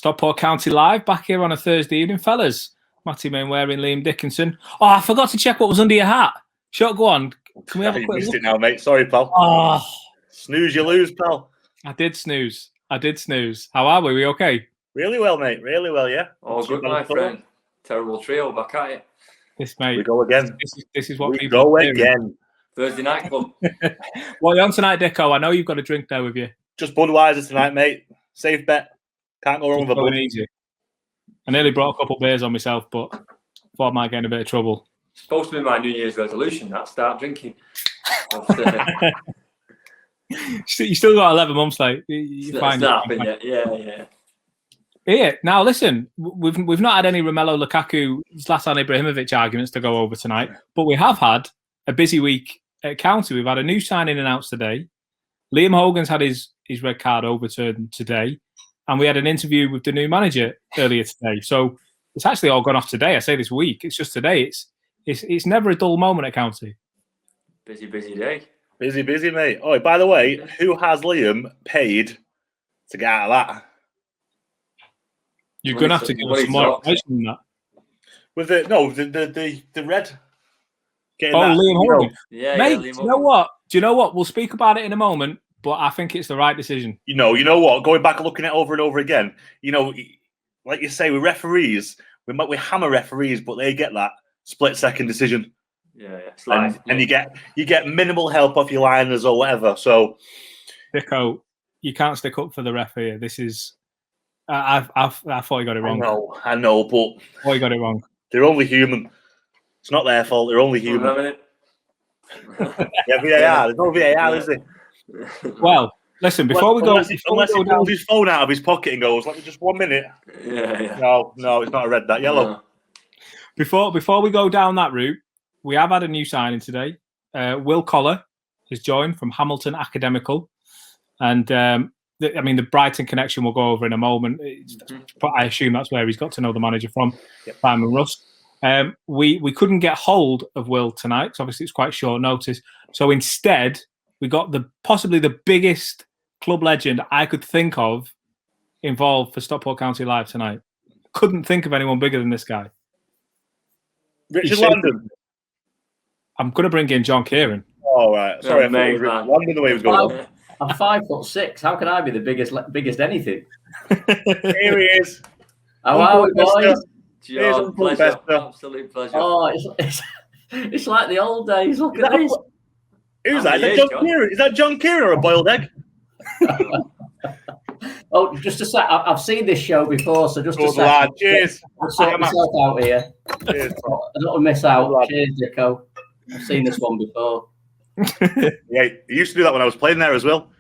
Stockport County Live, back here on a Thursday evening. Fellas, Matty Mainwaring, Liam Dickinson. Oh, I forgot to check what was under your hat. Sure, go on. Can we have a quick missed look? it now, mate. Sorry, pal. Oh, Snooze, you lose, pal. I did snooze. How are we? We okay? Really well, mate. Really well, yeah. Oh, good, my friend. Terrible trio back at it. This, mate. We go again. This is what we people go again. Thursday night club. What are you on tonight, Dicko? I know you've got a drink there with you. Just Budweiser tonight, mate. Safe bet. Can't go wrong with a Bud. Easy. I nearly brought a couple of beers on myself, but thought I might get in a bit of trouble. It's supposed to be my New Year's resolution, that start drinking. You still got 11 months, like It's not happened yet. Yeah. Yeah. Now listen, we've not had any Romelu Lukaku, Zlatan Ibrahimovic arguments to go over tonight, but we have had a busy week at County. We've had a new signing announced today. Liam Hogan's had his red card overturned today, and we had an interview with the new manager earlier today. So it's actually all gone off today. I say this week. It's just today. It's never a dull moment at County. Busy day. Busy, mate. Oh, by the way, who has Liam paid to get out of that? You're going to have to give us some more information on that. With the red. Liam Hogan. Yeah, mate, Liam do you know what? We'll speak about it in a moment, but I think it's the right decision. You know what? Going back and looking at it over and over again, like you say, with referees, we hammer referees, but they get that split-second decision. Yeah. And you get minimal help off your liners or whatever. So, Dicko, you can't stick up for the ref here. This is, I thought you got it wrong. I know, but I thought you got it wrong. They're only human. It's not their fault. They're only human. Yeah, VAR. There's no VAR, is there? Well, listen. Before we go, unless he pulls his phone out of his pocket and goes, "Let me just 1 minute." Yeah. No, it's not a red. That yellow. No. Before we go down that route, we have had a new signing today. Will Collar has joined from Hamilton Academical, and the Brighton connection we'll go over in a moment. But I assume that's where he's got to know the manager from, Simon Rust. We couldn't get hold of Will tonight, because obviously it's quite short notice. So instead, we got possibly the biggest club legend I could think of involved for Stockport County Live tonight. Couldn't think of anyone bigger than this guy. Richard Landon. I'm going to bring in Jon Keighren. Oh, right. Sorry, I thought it was Richard Landon the way he was going. I'm 5'6". How can I be the biggest anything? Here he is. How are we, boys? Jon, pleasure. Absolute pleasure. Oh, it's like the old days. Look at this. Who's that? Is that Jon Keighren? Is that Jon Keighren or a boiled egg? Oh, just a sec. I've seen this show before, so just a Good sec. lad. Cheers. I'll sort myself out here. Cheers. I don't want to miss out. Cheers, Dicko. I've seen this one before. Yeah, he used to do that when I was playing there as well.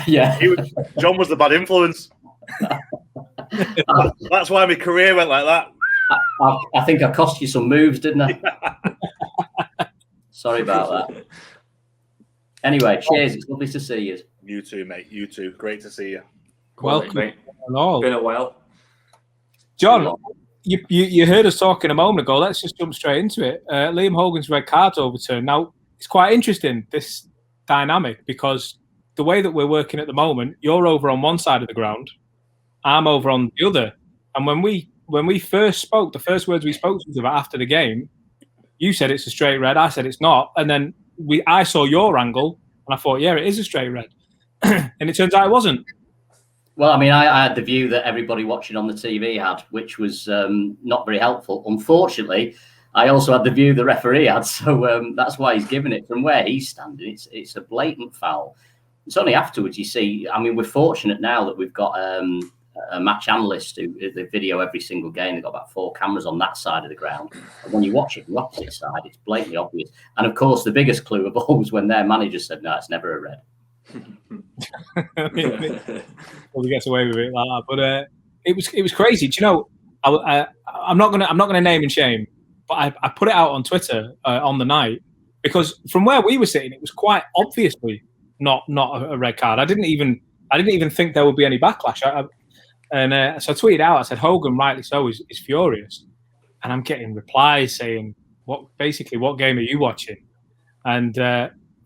Yeah. John was the bad influence. That's why my career went like that. I think I cost you some moves, didn't I? Sorry about that. Anyway, cheers. It's lovely to see you. You too, mate. You too. Great to see you. Welcome. Mate. Hello. Been a while. John, you heard us talking a moment ago. Let's just jump straight into it. Liam Hogan's red card's overturned. Now, it's quite interesting, this dynamic, because the way that we're working at the moment, you're over on one side of the ground, I'm over on the other. And when we first spoke, the first words we spoke to each other after the game, you said it's a straight red. I said it's not. And then I saw your angle, and I thought, yeah, it is a straight red. And it turns out it wasn't. Well, I mean, I had the view that everybody watching on the TV had, which was not very helpful. Unfortunately, I also had the view the referee had, so that's why he's given it. From where he's standing, it's a blatant foul. It's only afterwards you see. I mean, we're fortunate now that we've got a match analyst who they video every single game. They've got about 4 cameras on that side of the ground. And when you watch it the opposite side, it's blatantly obvious. And of course, the biggest clue of all was when their manager said, "No, it's never a red." Well, he gets away with it like that, but it was crazy. Do you know? I'm not gonna name and shame, but I put it out on Twitter on the night, because from where we were sitting, it was quite obviously not a red card. I didn't even think there would be any backlash. So I tweeted out. I said Hogan, rightly so, is furious, and I'm getting replies saying what game are you watching? And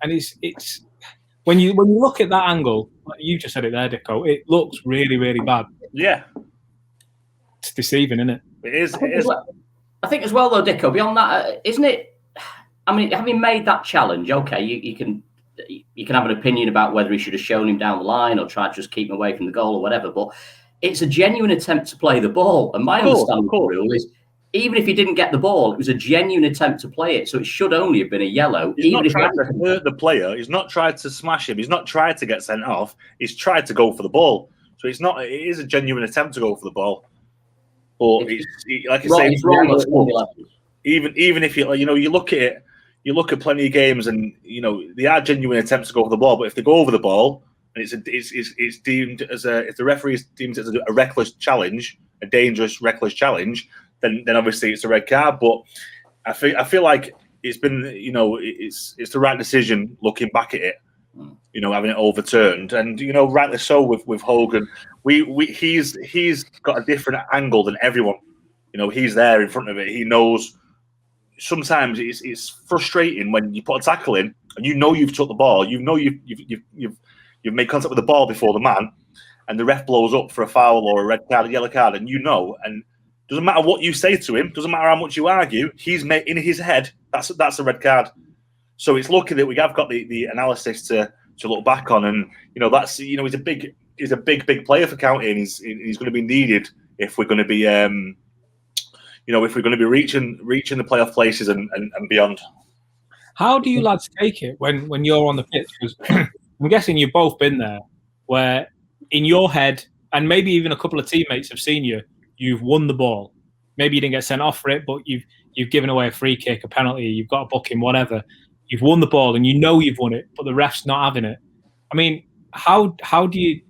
it's. When you look at that angle, like you just said it there, Dicko, it looks really, really bad. Yeah. it's deceiving, isn't it? It is. It is. I think as well, though, Dicko. Beyond that, isn't it? I mean, having made that challenge, okay, you can have an opinion about whether he should have shown him down the line or tried to just keep him away from the goal or whatever. But it's a genuine attempt to play the ball, and my understanding of the rule is, even if he didn't get the ball, it was a genuine attempt to play it, so it should only have been a yellow. He's not tried to hurt the player. He's not tried to smash him. He's not tried to get sent off. He's tried to go for the ball. So it's not. It is a genuine attempt to go for the ball. But like I say, even if you look at it, you look at plenty of games, and they are genuine attempts to go for the ball. But if they go over the ball, and it's deemed as if the referee deems it as a reckless challenge, a dangerous reckless challenge, then obviously it's a red card. But I feel like it's been it's the right decision looking back at it. Having it overturned, and rightly so with Hogan. He's got a different angle than everyone. He's there in front of it. He knows. Sometimes it's frustrating when you put a tackle in and you've took the ball. You've made contact with the ball before the man, and the ref blows up for a foul or a red card, a yellow card, and and doesn't matter what you say to him, doesn't matter how much you argue. He's made in his head that's a red card. So it's lucky that we have got the analysis to look back on, and that's he's a big player for County, and he's going to be needed if we're going to be if we're going to be reaching the playoff places and beyond. How do you lads take it when you're on the pitch? Because I'm guessing you've both been there, where in your head, and maybe even a couple of teammates have seen you've won the ball. Maybe you didn't get sent off for it, but you've given away a free kick, a penalty, you've got a booking, whatever. You've won the ball and you've won it, but the ref's not having it. I mean, how do you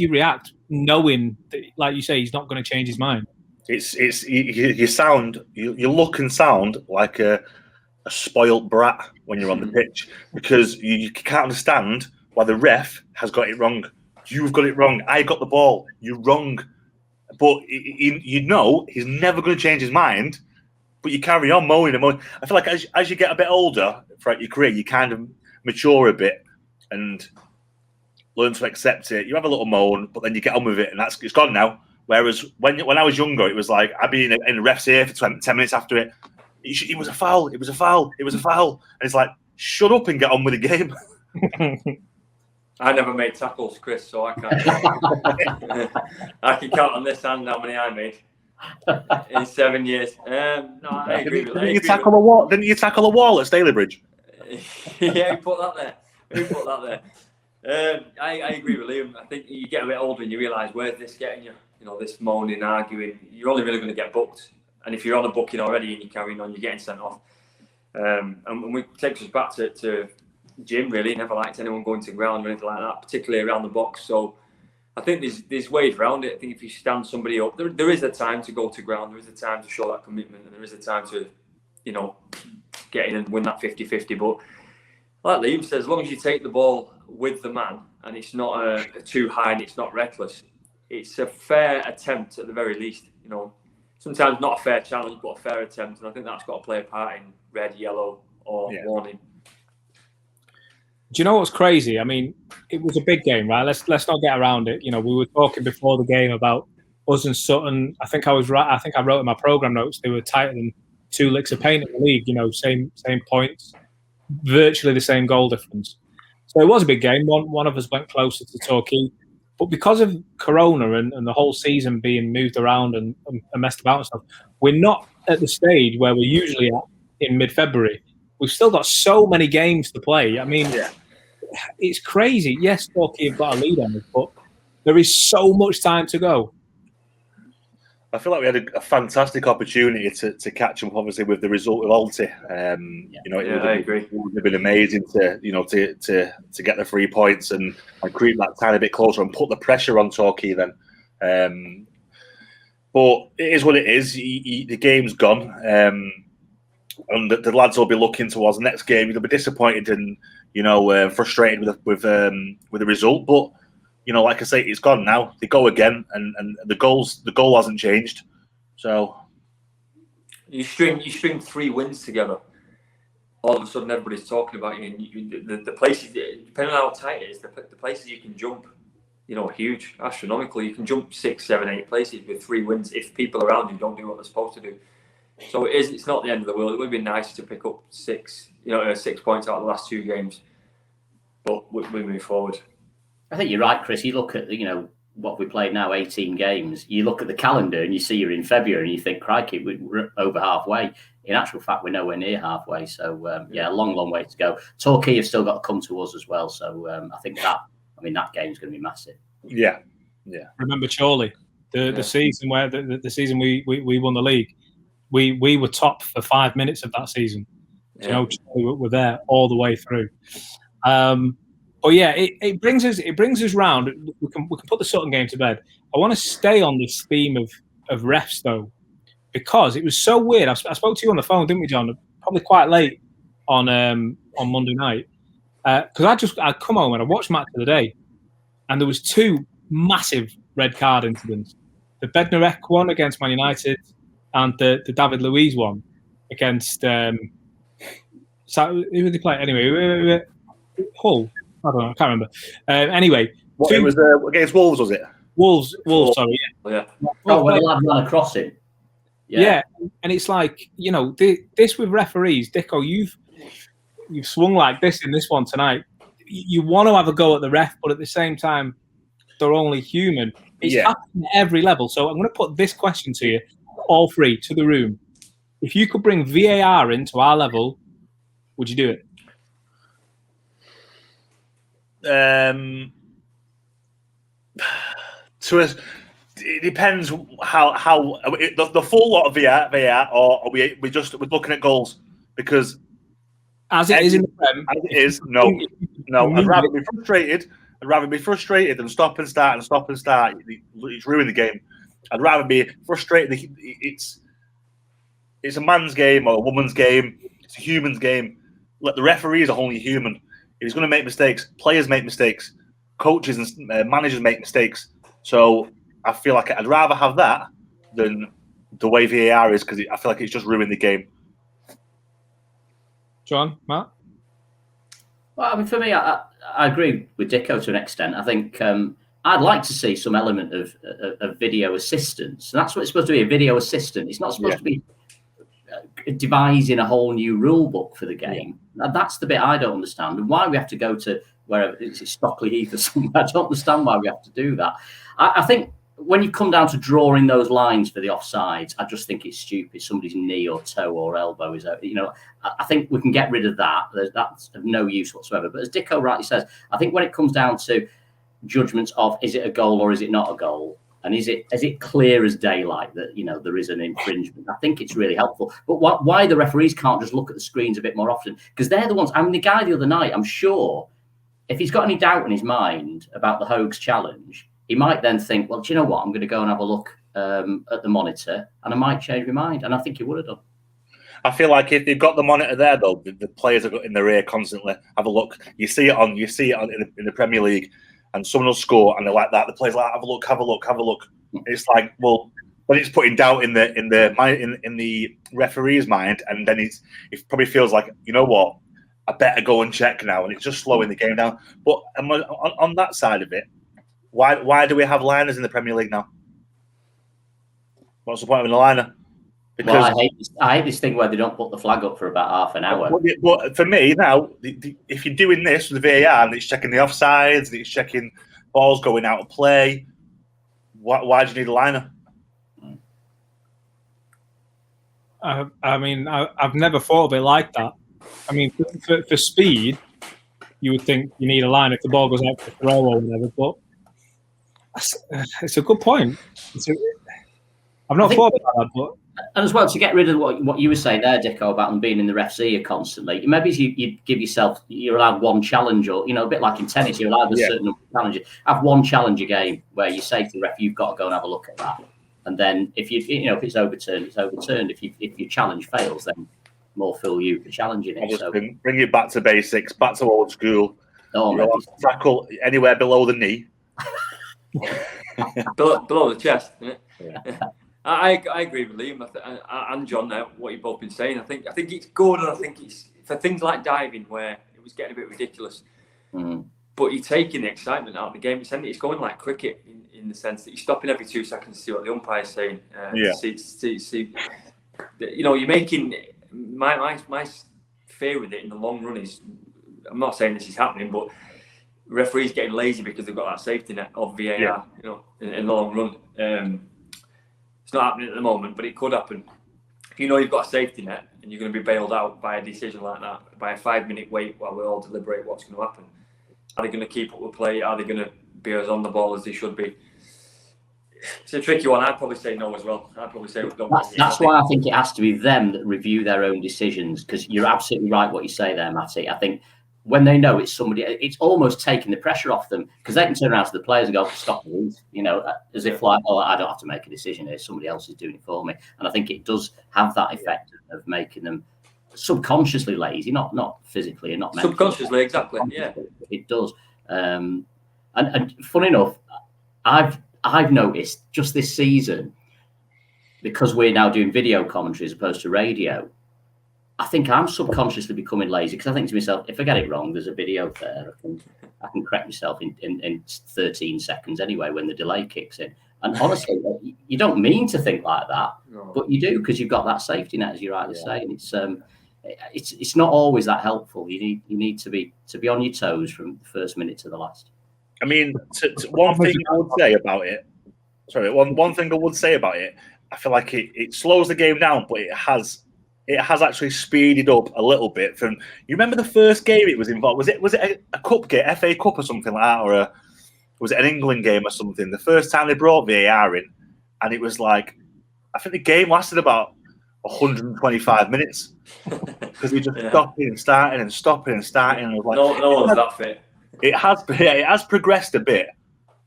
react knowing that, like you say, he's not going to change his mind? You look and sound like a spoilt brat when you're on the pitch, because you can't understand why the ref has got it wrong. You've got it wrong. I got the ball. You're wrong. But he's never going to change his mind. But you carry on moaning and moaning. I feel like as you get a bit older throughout your career, you kind of mature a bit and learn to accept it. You have a little moan, but then you get on with it, and it's gone now. Whereas when I was younger, it was like I'd be in the ref's ear for 10 minutes after it. It was a foul. It was a foul. It was a foul. And it's like, shut up and get on with the game. I never made tackles, Chris, so I can't. I can count on this hand how many I made in 7 years. No, I agree with that. Didn't you tackle a wall at Stalybridge? Yeah, who put that there? I agree with Liam. I think you get a bit older and you realise, where's this getting you? This moaning, arguing. You're only really going to get booked. And if you're on a booking already and you're carrying on, you're getting sent off. And we takes us back to Jim, really. Never liked anyone going to ground or anything like that, particularly around the box. So I think there's ways around it. I think if you stand somebody up, there is a time to go to ground. There is a time to show that commitment. And there is a time to, get in and win that 50-50. But like Liam says, as long as you take the ball with the man and it's not too high and it's not reckless, it's a fair attempt at the very least. Sometimes not a fair challenge, but a fair attempt. And I think that's got to play a part in red, yellow, or warning. Do you know what's crazy? I mean, it was a big game, right? Let's not get around it. We were talking before the game about us and Sutton. I think I was right. I think I wrote in my program notes they were tighter than 2 licks of paint in the league. Same points, virtually the same goal difference. So it was a big game. One of us went closer to Torquay. But because of Corona and the whole season being moved around and messed about and stuff, we're not at the stage where we're usually at in mid-February. We've still got so many games to play. I mean, it's crazy. Yes, Torquay have got a lead on us, but there is so much time to go. I feel like we had a fantastic opportunity to catch up, obviously, with the result of Alty. I agree. It would have been amazing to get the 3 points and creep that tiny bit closer and put the pressure on Torquay then. But it is what it is. The game's gone. And the lads will be looking towards the next game. They'll be disappointed and frustrated with the result. But like I say, it's gone now. They go again, and the goal hasn't changed. So you string 3 wins together. All of a sudden, everybody's talking about you. And the places, depending on how tight it is, the places you can jump huge, astronomical. You can jump 6, 7, 8 places with 3 wins if people around you don't do what they're supposed to do. So it's not the end of the world. It would be nice to pick up 6 points out of the last 2 games, but we move forward. I think you're right, Chris. You look at what we played now, 18 games. You look at the calendar and you see you're in February and you think, crikey, we're over halfway. In actual fact, we're nowhere near halfway. So, a long way to go. Torquay have still got to come to us as well. So, I think that game's going to be massive. Yeah. Remember Chorley, the season where the season we won the league, we were top for 5 minutes of that season. Yeah. Chorley were there all the way through. But yeah, it brings us round. We can put the Sutton game to bed. I want to stay on this theme of refs though, because it was so weird. I spoke to you on the phone, didn't we, John? Probably quite late on Monday night, because I'd come home and I watched Match of the Day, and there was 2 massive red card incidents: the Bednarek one against Man United, and the David Luiz one against who did they play anyway? Hull. I don't know. I can't remember. Anyway, it was against Wolves, was it? Wolves. Sorry. Yeah. Oh, when the lad ran across him. Yeah, and it's like this with referees, Dicko. You've swung like this in this one tonight. You want to have a go at the ref, but at the same time, they're only human. It's happening at every level. So I'm going to put this question to you, all 3, to the room. If you could bring VAR into our level, would you do it? To us, it depends how the full lot of VAR, or we're looking at goals, because as it is in the Prem, as it is, no. I'd rather be frustrated. I'd rather be frustrated than stop and start. It's ruined the game. I'd rather be frustrated. It's a man's game or a woman's game. It's a human's game. Let the referees are only human. He's going to make mistakes. Players make mistakes. Coaches and managers make mistakes. So I feel like I'd rather have that than the way VAR is, because I feel like it's just ruined the game. John, Matt? Well, I mean, for me, I agree with Dicko to an extent. I think I'd like to see some element of video assistance. And that's what it's supposed to be, a video assistant. It's not supposed to be devising a whole new rule book for the game. That's the bit I don't understand, and why we have to go to wherever it's Stockley Heath or somewhere. I don't understand why we have to do that. I think when you come down to drawing those lines for the offsides, I just think it's stupid. Somebody's knee or toe or elbow is, I think we can get rid of that. That's of no use whatsoever. But as Dicko rightly says, I think when it comes down to judgments of is it a goal or is it not a goal, and is it clear as daylight that there is an infringement, I think it's really helpful. But why the referees can't just look at the screens a bit more often? Because they're the ones. I mean, the guy the other night, I'm sure, if he's got any doubt in his mind about the Hogues challenge, he might then think, well, do you know what? I'm going to go and have a look at the monitor, and I might change my mind. And I think he would have done. I feel like if they've got the monitor there, though, the players are in their ear constantly. Have a look. You see it in the Premier League, and someone will score, and they're like that. The players are like, have a look. It's like, well, then it's putting doubt in the referee's mind, and then it probably feels like, you know what, I better go and check now, and it's just slowing the game down. But on that side of it, why do we have liners in the Premier League now? What's the point of a liner? Because I hate this thing where they don't put the flag up for about half an hour. But for me now, if you're doing this with the VAR and it's checking the offsides, and it's checking balls going out of play, why do you need a liner? I mean, I've never thought of it like that. I mean, for speed, you would think you need a line if the ball goes out for throw or whatever. But it's a good point. I've not thought about that, but. And as well, to get rid of what you were saying there, Dicko, about them being in the ref's ear constantly, maybe you give yourself, you're allowed one challenge, or, a bit like in tennis, you're allowed a certain number of challenges. Have one challenge a game where you say to the ref, you've got to go and have a look at that. And then if if it's overturned, it's overturned. If your challenge fails, then more fool you for challenging it. So bring it back to basics, back to old school. Tackle anywhere below the knee. below the chest. Yeah. I agree with Liam and John now, what you've both been saying. I think it's good, and I think it's for things like diving where it was getting a bit ridiculous. but you're taking the excitement out of the game. It's going like cricket in the sense that you're stopping every 2 seconds to see what the umpire's saying. See, you're making my fear with it in the long run is, I'm not saying this is happening, but referees getting lazy because they've got that safety net of VAR, in the long run. It's not happening at the moment, but it could happen. If you know you've got a safety net and you're going to be bailed out by a decision like that, by a 5-minute wait while we all deliberate what's going to happen. Are they going to keep up with play? Are they going to be as on the ball as they should be? It's a tricky one. I'd probably say no as well. I'd probably say don't. That's why I think it has to be them that review their own decisions, because you're absolutely right what you say there, Matty. I think when they know it's somebody, it's almost taking the pressure off them, because they can turn around to the players and go, stop these, as if like, oh, I don't have to make a decision here, somebody else is doing it for me. And I think it does have that effect of making them subconsciously lazy, not physically and not mentally. Subconsciously, exactly, yeah. It does. And funny enough, I've noticed just this season, because we're now doing video commentary as opposed to radio, I think I'm subconsciously becoming lazy, because I think to myself, if I get it wrong, there's a video there. I can correct myself in 13 seconds anyway when the delay kicks in. And honestly, you don't mean to think like that, but you do, because you've got that safety net, as you're rightly saying. It's not always that helpful. You need to be on your toes from the first minute to the last. I mean, one thing I would say about it. Sorry, one thing I would say about it. I feel like it slows the game down, but it has actually speeded up a little bit. From, you remember the first game it was involved? Was it a cup game, FA Cup or something like that, or was it an England game or something? The first time they brought VAR in, and it was like, I think the game lasted about 125 minutes because we just stopping and starting and stopping and starting. And like, no one's that fit. It has progressed a bit,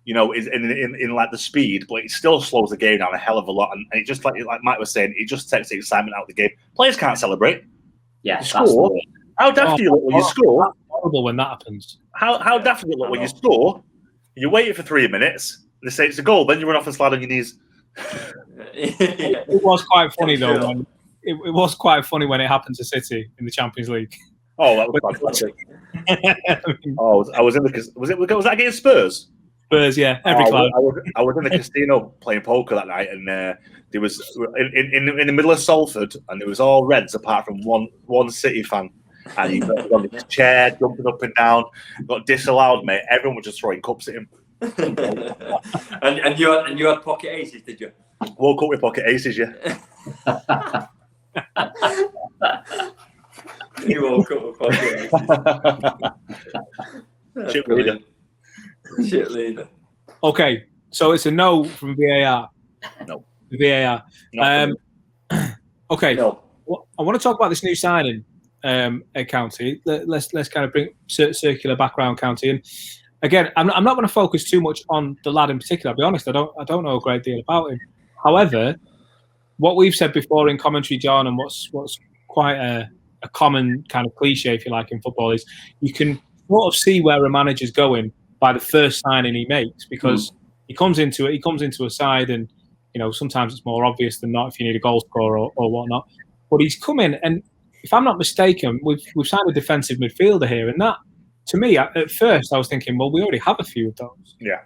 in like the speed, but it still slows the game down a hell of a lot. And it just like Mike was saying, it just takes the excitement out of the game. Players can't celebrate. Yeah, score. How daft do you look when you score? That's horrible when that happens. How daft do you look when you score? You wait for 3 minutes. They say it's a goal, then you run off and slide on your knees. It was quite funny though. When, it was quite funny when it happened to City in the Champions League. Oh, that was fantastic. I was in the. Was that against Spurs? Spurs, yeah. Every club. I was in the casino playing poker that night, and there was in the middle of Salford, and there was all Reds apart from one City fan, and he was on his chair, jumping up and down, got disallowed, mate. Everyone was just throwing cups at him. and you had pocket aces, did you? Woke up with pocket aces, yeah. You woke up with pocket aces. Shit leader. Okay, so it's a no from VAR. No. VAR. Okay. No. I want to talk about this new signing at County. Let's kind of bring circular background County. And again, I'm not going to focus too much on the lad in particular. I'll be honest, I don't know a great deal about him. However, what we've said before in commentary, John, and what's quite a common kind of cliche, if you like, in football, is you can sort of see where a manager's going by the first signing he makes, because he comes into a side, and sometimes it's more obvious than not if you need a goal scorer or whatnot. But he's come in, and if I'm not mistaken, we've signed a defensive midfielder here, and that, to me, at first I was thinking, well, we already have a few of those. Yeah,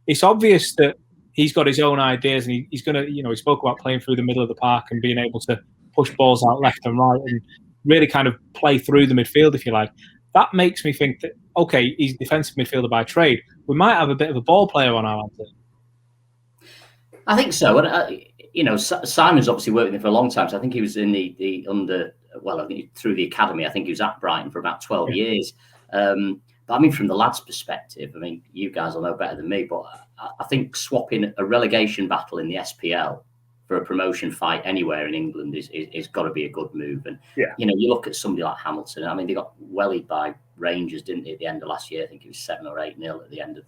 it's obvious that he's got his own ideas, and he's going to, he spoke about playing through the middle of the park and being able to push balls out left and right and really kind of play through the midfield, if you like. That makes me think that, okay, he's a defensive midfielder by trade. We might have a bit of a ball player on our hands. I think so. And, Simon's obviously worked with him for a long time. So I think he was in the under, I think through the academy. I think he was at Brighton for about 12 years. But I mean, from the lads' perspective, I mean, you guys will know better than me, but I think swapping a relegation battle in the SPL for a promotion fight anywhere in England is got to be a good move. And, you look at somebody like Hamilton. I mean, they got wellied by Rangers, didn't they, at the end of last year? I think it was 7 or 8-0 at the end of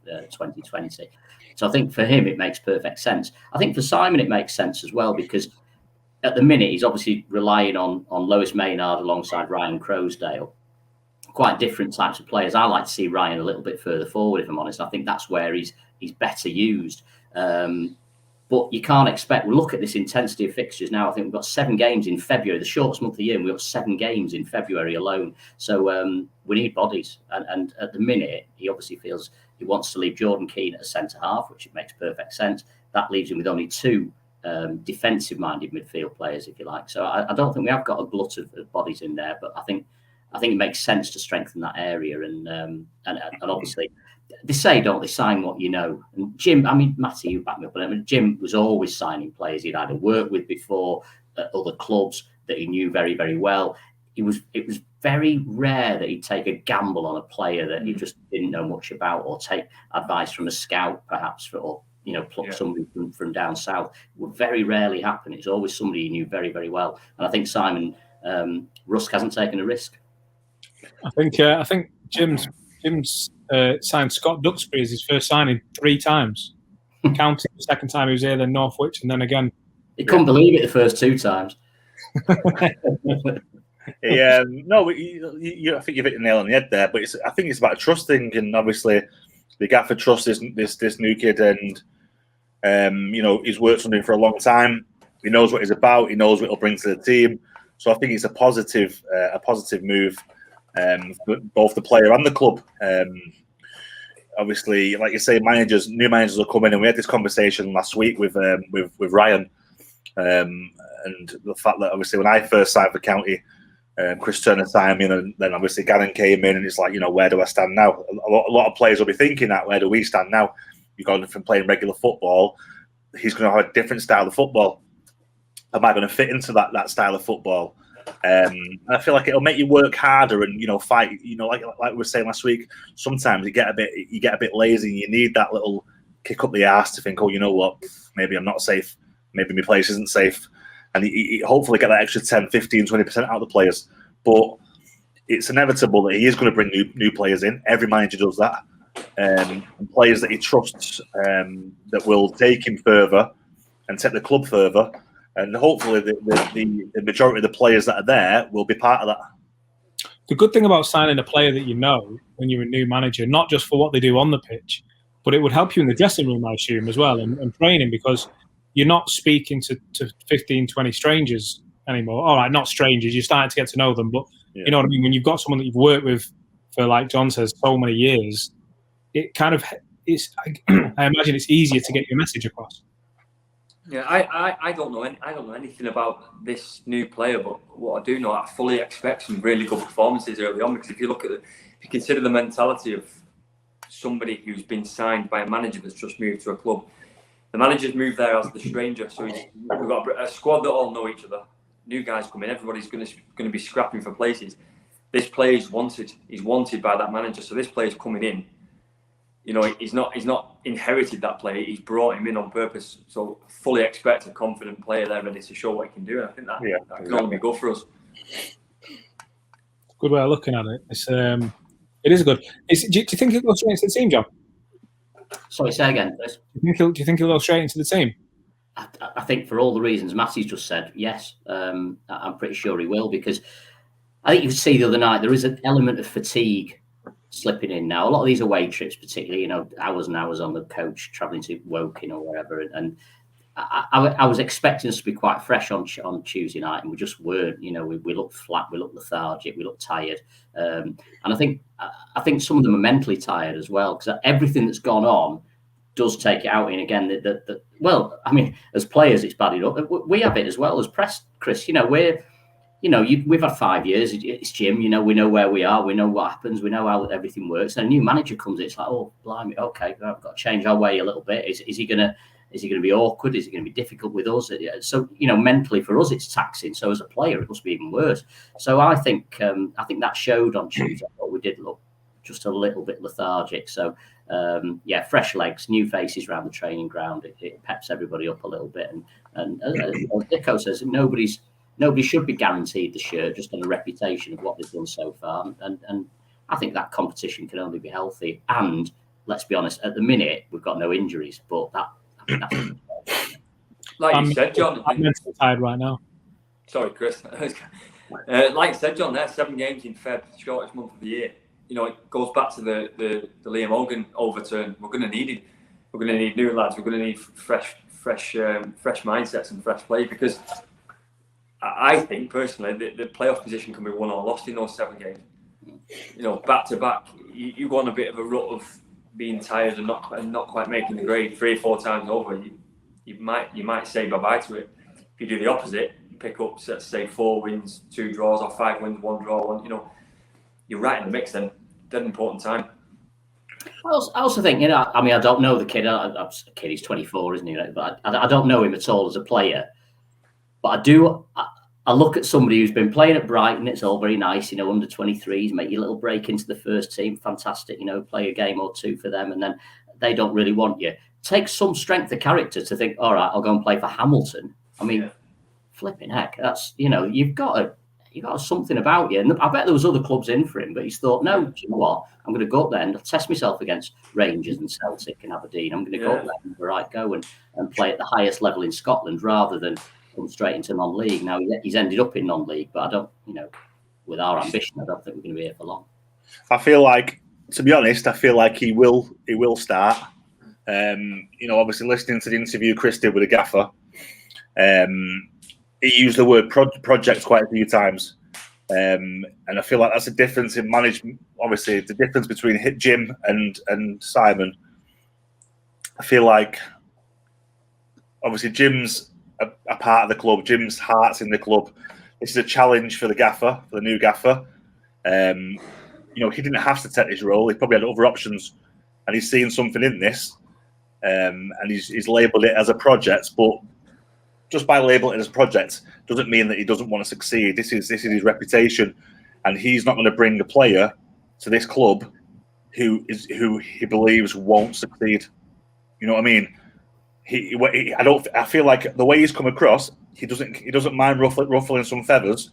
2020. So I think for him, it makes perfect sense. I think for Simon, it makes sense as well, because at the minute, he's obviously relying on Lewis Maynard alongside Ryan Crowsdale. Quite different types of players. I like to see Ryan a little bit further forward, if I'm honest. I think that's where he's better used. But you can't expect. Look at this intensity of fixtures now. I think we've got 7 games in February, the shortest month of the year, and we've got 7 games in February alone. So we need bodies. And at the minute, he obviously feels he wants to leave Jon Keighren at centre half, which it makes perfect sense. That leaves him with only 2 defensive-minded midfield players, if you like. So I don't think we have got a glut of bodies in there, but I think it makes sense to strengthen that area. And obviously, they say, don't they, sign what you know. And Jim, I mean, Matty, you back me up on it. I mean, Jim was always signing players he'd either worked with before at other clubs that he knew very, very well. It was very rare that he'd take a gamble on a player that he just didn't know much about, or take advice from a scout, perhaps, or pluck somebody from down south. It would very rarely happen. It's always somebody he knew very, very well. And I think Simon Rusk hasn't taken a risk. I think Jim's signed Scott Duxbury as his first signing 3 times. Counting the second time he was here, then Northwich, and then again. He couldn't believe it the first 2 times. Yeah, no, I think you've hit the nail on the head there. But I think it's about trusting, and obviously the gaffer trusts this new kid, and he's worked on him for a long time. He knows what he's about. He knows what he'll bring to the team. So I think it's a positive move. For both the player and the club. Obviously, like you say, new managers will come in, and we had this conversation last week with Ryan, and the fact that obviously when I first signed for County, Chris Turner signed me, and then obviously Gannon came in, and it's like, where do I stand now? A lot of players will be thinking that, where do we stand now? You've gone from playing regular football, he's going to have a different style of football. Am I going to fit into that style of football? I feel like it'll make you work harder and fight. Like we were saying last week, sometimes you get a bit lazy, and you need that little kick up the arse to think, oh, you know what, maybe I'm not safe, maybe my place isn't safe, and you hopefully get that extra 10, 15, 20% out of the players. But it's inevitable that he is going to bring new players in. Every manager does that, and players that he trusts that will take him further and take the club further. And hopefully the majority of the players that are there will be part of that. The good thing about signing a player that you know when you're a new manager, not just for what they do on the pitch, but it would help you in the dressing room, I assume, as well, and training, because you're not speaking to 15, 20 strangers anymore. All right, not strangers, you're starting to get to know them, but you know what I mean? When you've got someone that you've worked with for, like Jon says, so many years, it kind of is. I imagine it's easier to get your message across. Yeah, I don't know anything about this new player, but what I do know, I fully expect some really good performances early on, because if you consider the mentality of somebody who's been signed by a manager that's just moved to a club, the manager's moved there as the stranger, so we've got a squad that all know each other. New guys come in, everybody's going to be scrapping for places. This player is wanted. He's wanted by that manager, so this player's coming in. He's not inherited that player. He's brought him in on purpose. So fully expect a confident player there ready to show what he can do. And I think that can only be good for us. Good way of looking at it. It is good. Do you think he'll go straight into the team, Jon? Sorry, say again, Chris. Do you think he'll go straight into the team? I think for all the reasons Matty's just said, yes. I'm pretty sure he will, because I think you could see the other night there is an element of fatigue slipping in now. A lot of these away trips, particularly, hours and hours on the coach, travelling to Woking or wherever, and I was expecting us to be quite fresh on Tuesday night, and we just weren't. We looked flat, we looked lethargic, we looked tired, and I think some of them are mentally tired as well, because everything that's gone on does take it out. And again, well, I mean, as players, it's bad enough. We have it as well as press, Chris. We've had 5 years. It's Jim. We know where we are. We know what happens. We know how everything works. And a new manager comes in. It's like, oh, blimey, okay, I've got to change our way a little bit. Is he going to be awkward? Is it going to be difficult with us? So mentally for us, it's taxing. So as a player, it must be even worse. So I think that showed on Tuesday. I thought we did look just a little bit lethargic. So fresh legs, new faces around the training ground. It peps everybody up a little bit. And as Dicko says, Nobody should be guaranteed the shirt just on a reputation of what they've done so far. And I think that competition can only be healthy. And let's be honest, at the minute, we've got no injuries. But that's like you said, Jon. I'm mentally tired right now. Sorry, Chris. Like you said, Jon, there's 7 games in Feb, shortest month of the year. It goes back to the Liam Hogan overturn. We're going to need it. We're going to need new lads. We're going to need fresh fresh mindsets and fresh play, because I think personally the playoff position can be won or lost in those 7 games. You know, back to back, you go on a bit of a rut of being tired and not quite making the grade 3 or 4 times over. You might say bye bye to it. If you do the opposite, you pick up, let's say, 4 wins, 2 draws, or 5 wins, 1 draw, 1. You know, you're right in the mix then. Dead important time. I also think, you know, I mean, I don't know the kid. He's 24, isn't he? But I don't know him at all as a player. But I look at somebody who's been playing at Brighton. It's all very nice, you know, under 23s, make your little break into the first team. Fantastic, you know, play a game or 2 for them, and then they don't really want you. Take some strength of character to think, all right, I'll go and play for Hamilton. I mean, flipping heck, that's, you know, you've got something about you. And I bet there was other clubs in for him, but he's thought, no, you know what? I'm going to go up there and test myself against Rangers and Celtic and Aberdeen. I'm going to go up there and go and play at the highest level in Scotland rather than come straight into non-league. Now he's ended up in non-league, but I don't, you know, with our ambition, I don't think we're going to be here for long. I feel like, to be honest, he will start. You know, obviously listening to the interview Chris did with the gaffer, he used the word project quite a few times, and I feel like that's a difference in management. Obviously, the difference between Jim and Simon. I feel like, obviously, Jim's a part of the club. Jim's heart's in the club. This is a challenge for the gaffer, for the new gaffer. You know, he didn't have to take this role. He probably had other options, and he's seen something in this, and he's labelled it as a project. But just by labeling it as a project doesn't mean that he doesn't want to succeed. This is his reputation, and he's not going to bring a player to this club who he believes won't succeed. You know what I mean? I feel like the way he's come across, he doesn't mind ruffling some feathers.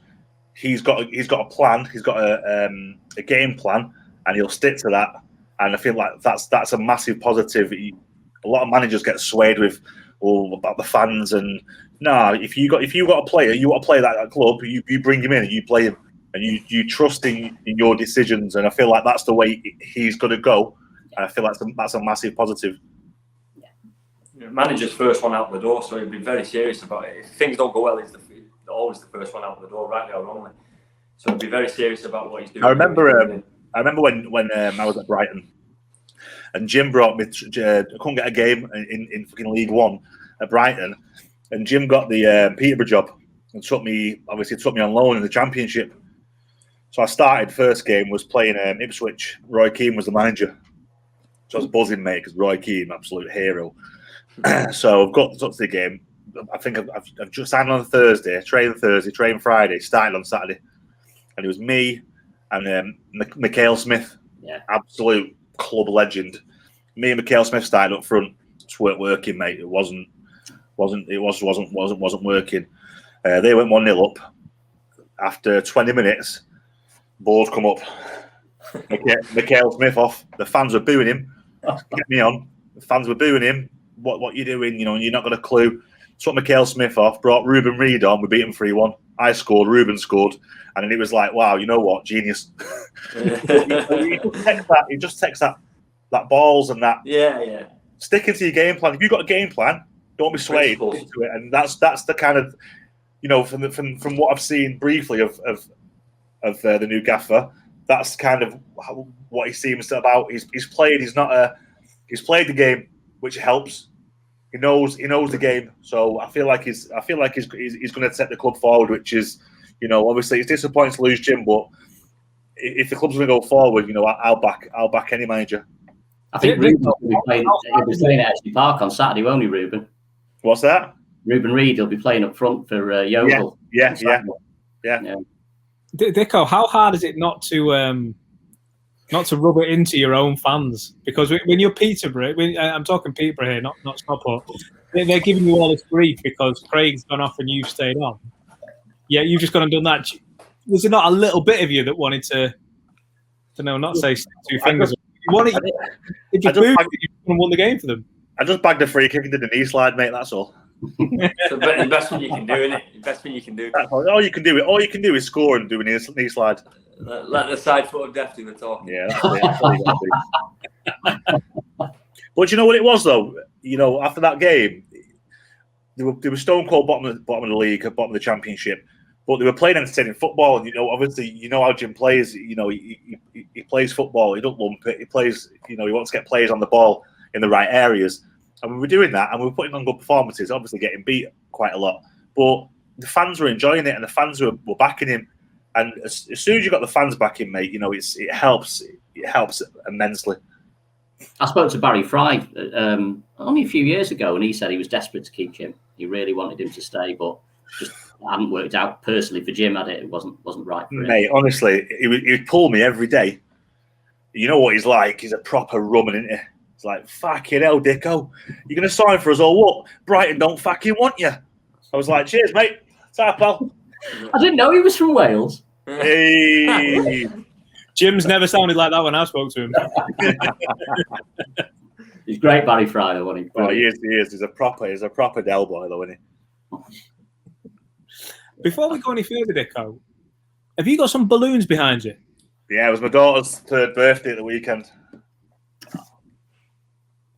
He's got a plan. He's got a game plan, and he'll stick to that. And I feel like that's a massive positive. A lot of managers get swayed with about the fans, and if you got a player, you want to play that club, you bring him in and you play him, and you trust in your decisions. And I feel like that's the way he's going to go. And I feel like that's a massive positive. Manager's first one out the door, so he'd be very serious about it. If things don't go well, he's always the first one out the door, rightly or wrongly. So he'd be very serious about what he's doing. I remember when I was at Brighton, and Jim brought me. I couldn't get a game in fucking League One at Brighton, and Jim got the Peterborough job and took me on loan in the Championship. So I started. First game was playing Ipswich. Roy Keane was the manager. So I was buzzing, mate, because Roy Keane, absolute hero. So I've got up to the game. I think I've just signed on Thursday, trained Friday, started on Saturday, and it was me and Mikhail Smith, absolute club legend. Me and Mikhail Smith started up front. It weren't working, mate. It wasn't working. They went 1-0 up. After 20 minutes, balls come up. Mikhail Smith off. The fans were booing him. Get me on. The fans were booing him. What you doing? You know, you're not got a clue. Took Mikhail Smith off, brought Ruben Reid on. We beat him 3-1. I scored, Ruben scored, and then it was like, wow, you know what, genius. He just takes that balls and that. Yeah. Sticking to your game plan. If you've got a game plan, don't be swayed into it. And that's the kind of, you know, from what I've seen briefly of the new gaffer, that's kind of what he seems about. He's played the game, which helps. He knows the game, so I feel like he's going to take the club forward, which is, you know, obviously it's disappointing to lose Jim, but if the club's going to go forward, you know, I'll back any manager. I think Ruben will be playing at Ashley Park on Saturday, won't he, Ruben? What's that? Ruben Reid will be playing up front for Yeovil. Yeah. Dicko, how hard is it not to rub it into your own fans? Because when you're Peterborough, I'm talking Peterborough here, not Stockport, they're giving you all this grief because Craig's gone off and you've stayed on. Yeah, you've just gone and done that. Was there not a little bit of you that wanted to not say 2 fingers? You wanted if you booed, you won the game for them. I just bagged a free kick and did a knee slide, mate. That's all. So the best thing you can do, isn't it? The best thing you can do. All you can do. All you can do is score and do a knee slide. Let the side foot of death do the talking. Yeah, that's it. That's all you gotta do. But you know what it was, though? You know, after that game, they were stone cold bottom of the league, bottom of the championship, but they were playing entertaining football. And obviously, how Jim plays. He plays football. He don't lump it. He plays. He wants to get players on the ball in the right areas. And we were doing that, and we were putting on good performances. Obviously, getting beat quite a lot, but the fans were enjoying it, and the fans were backing him. And as soon as you got the fans backing, mate, it helps. It helps immensely. I spoke to Barry Fry only a few years ago, and he said he was desperate to keep Jim. He really wanted him to stay, but just hadn't worked out personally for Jim. It wasn't right for him. Mate, honestly, he would pull me every day. You know what he's like? He's a proper rumman, isn't he? It's like, fucking hell, Dicko, you're going to sign for us or what? Brighton don't fucking want you. I was like, cheers, mate. Ta, pal. I didn't know he was from Wales. Hey. Jim's never sounded like that when I spoke to him. He's great, Barry Fry, though, wasn't he? Oh, he is. He's a proper Del boy, though, isn't he? Before we go any further, Dicko, have you got some balloons behind you? Yeah, it was my daughter's 3rd birthday at the weekend.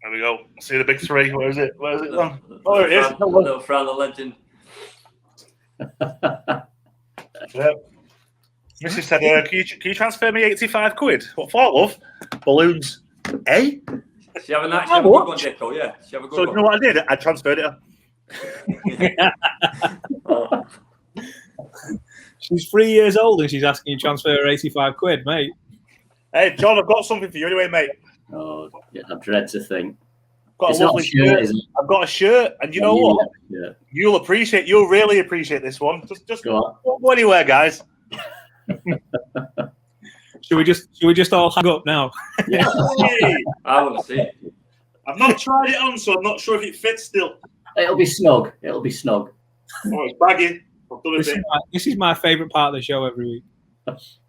There we go. See the big 3. Where is it? Oh, it is. Little Fran the legend. Yeah. Mrs. said, can you transfer me 85 quid? What for, love? Balloons. Eh? She have a good one, Dicko, yeah. She have a good one. So, you know what I did? I transferred it. Oh. She's 3 years old and she's asking you to transfer her 85 quid, mate. Hey, John, I've got something for you anyway, mate. Oh, yeah, I dread to think. I've got a lovely shirt. I've got a shirt, and you know what? Yeah. You'll really appreciate this one. Just don't go anywhere, guys. Should we just all hang up now? Yeah. I want to see it. I've not tried it on, so I'm not sure if it fits still. It'll be snug. Oh, it's baggy. I've done a bit. This is my favourite part of the show every week. There's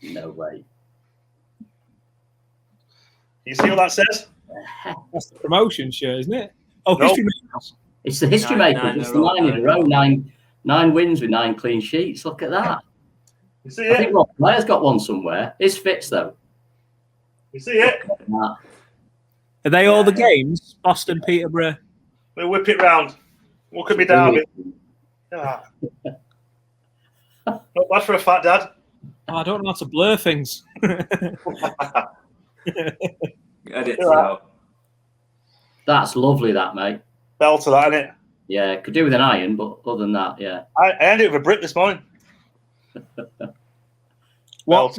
no way. You see what that says? That's the promotion shirt, isn't it? Oh, No. History Makers. It's the history makers. It's the 9 in a row. Nine wins with 9 clean sheets. Look at that. You see I it? think Rob Blair's got one somewhere. His fits though. You see it? Are they all the games? Boston, Peterborough. We'll whip it round. Look at me down. Ah. Not bad for a fat dad. Oh, I don't know how to blur things. Edit out. That's lovely, that mate. Bell to that, innit? Yeah, could do with an iron, but other than that, yeah. I ended it with a brick this morning. What a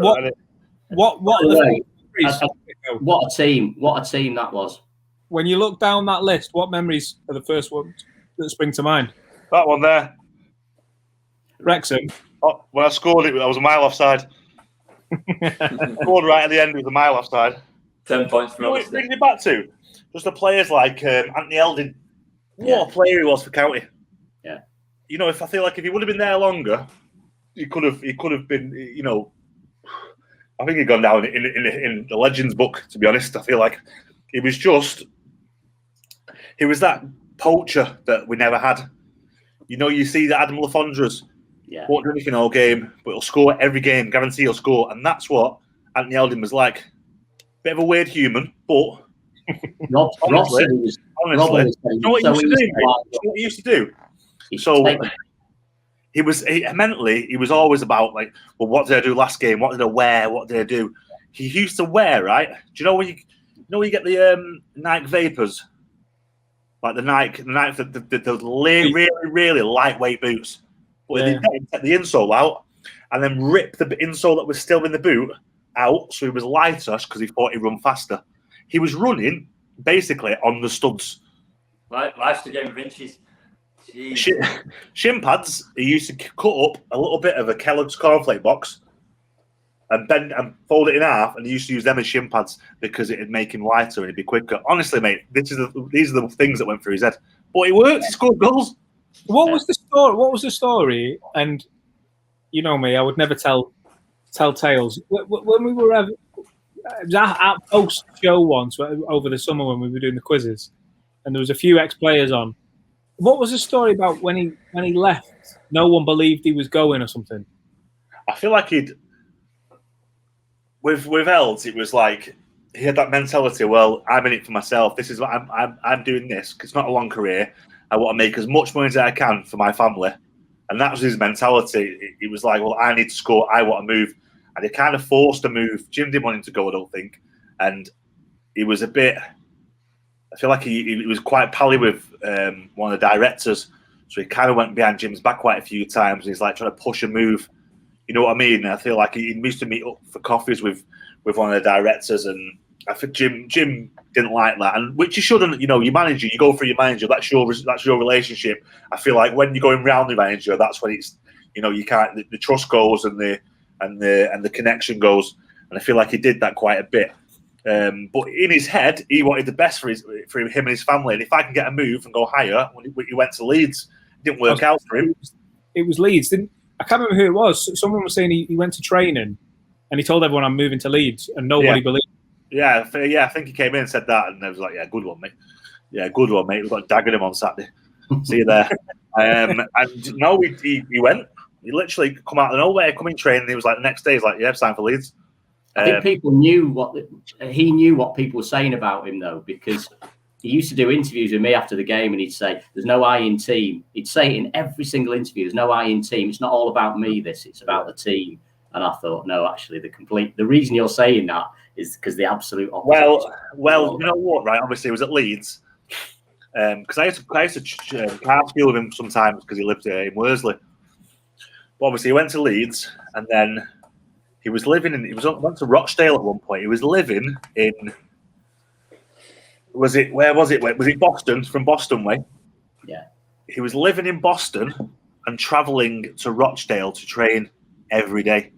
team! What a team that was. When you look down that list, what memories are the first ones that spring to mind? That one there. Wrexham. Oh, when I scored it, I was a mile offside. Scored right at the end, it was a mile offside. 10 points for What it brings me back to? Just the players like Anthony Eldin. What a player he was for County. Yeah. If I feel like if he would have been there longer, he could have been. I think he'd gone down in the Legends book. To be honest, I feel like he was that poacher that we never had. You see the Adam Lafondras. Yeah. Won't do anything all game, but he'll score every game. Guarantee he'll score, and that's what Anthony Eldin was like. Bit of a weird human, but honestly, you know what he used to do? He was mentally. He was always about like, well, what did I do last game? What did I wear? What did I do? He used to wear, right? Do you know when you get the Nike Vapors, like the Nike, the really really lightweight boots. But he take the insole out and then rip the insole that was still in the boot out, so he was lighter because he thought he'd run faster. He was running basically on the studs. Life's the game of inches. Shin pads. He used to cut up a little bit of a Kellogg's cornflake box and bend and fold it in half, and he used to use them as shin pads because it'd make him lighter and it'd be quicker. Honestly, mate, these are the things that went through his head. But it worked. He scored goals. What was the story? What was the story? And you know me, I would never tell tales. When we were it was our post show once over the summer when we were doing the quizzes, and there was a few ex-players on. What was the story about when he left? No one believed he was going or something. I feel like with Elds, it was like he had that mentality. Well, I'm in it for myself. This is what I'm doing. This 'cause it's not a long career. I want to make as much money as I can for my family, and that was his mentality. It was like, well, I need to score. I want to move, and he kind of forced a move. Jim didn't want him to go, I don't think, and he was a bit. I feel like he was quite pally with one of the directors, so he kind of went behind Jim's back quite a few times. He's like trying to push a move. You know what I mean? I feel like he used to meet up for coffees with one of the directors, and I think Jim didn't like that, and which you shouldn't. You know, your manager, you go for your manager. That's your relationship. I feel like when you're going round the manager, that's when it's, you know, you can't. The trust goes and the connection goes, and I feel like he did that quite a bit. But in his head, he wanted the best for him and his family. And if I can get a move and go higher, when he went to Leeds, it didn't work out for him. It was Leeds. I can't remember who it was. Someone was saying he went to training and he told everyone I'm moving to Leeds, and nobody believed. Yeah, I think he came in and said that, and I was like, yeah, good one, mate. Yeah, good one, mate. We've got dagged him on Saturday. See you there. And no, he went. He literally come out of nowhere, come in training. He was like, the next day, he's like, yeah, it's time for Leeds. I think people knew he knew what people were saying about him, though, because he used to do interviews with me after the game, and he'd say, "There's no I in team." He'd say it in every single interview. There's no I in team. It's not all about me. It's about the team. And I thought, no, actually, the reason you're saying that is because the absolute opposite. Well, you know what? Right, obviously, it was at Leeds, because I used to car ski with him sometimes because he lived in Worsley. But obviously, he went to Leeds, and then he was living in. Went to Rochdale at one point. He was living in. Was it Boston? From Boston way. Yeah. He was living in Boston and travelling to Rochdale to train every day.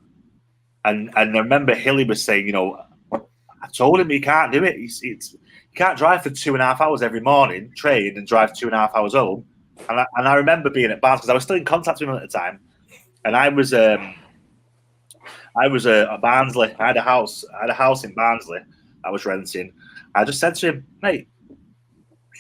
And I remember Hilly was saying, you know, I told him he can't do it. He can't drive for 2.5 hours every morning, train, and drive 2.5 hours home. And I remember being at Barnes because I was still in contact with him at the time, and I was at Barnsley. I had a house in Barnsley I was renting. I just said to him, mate,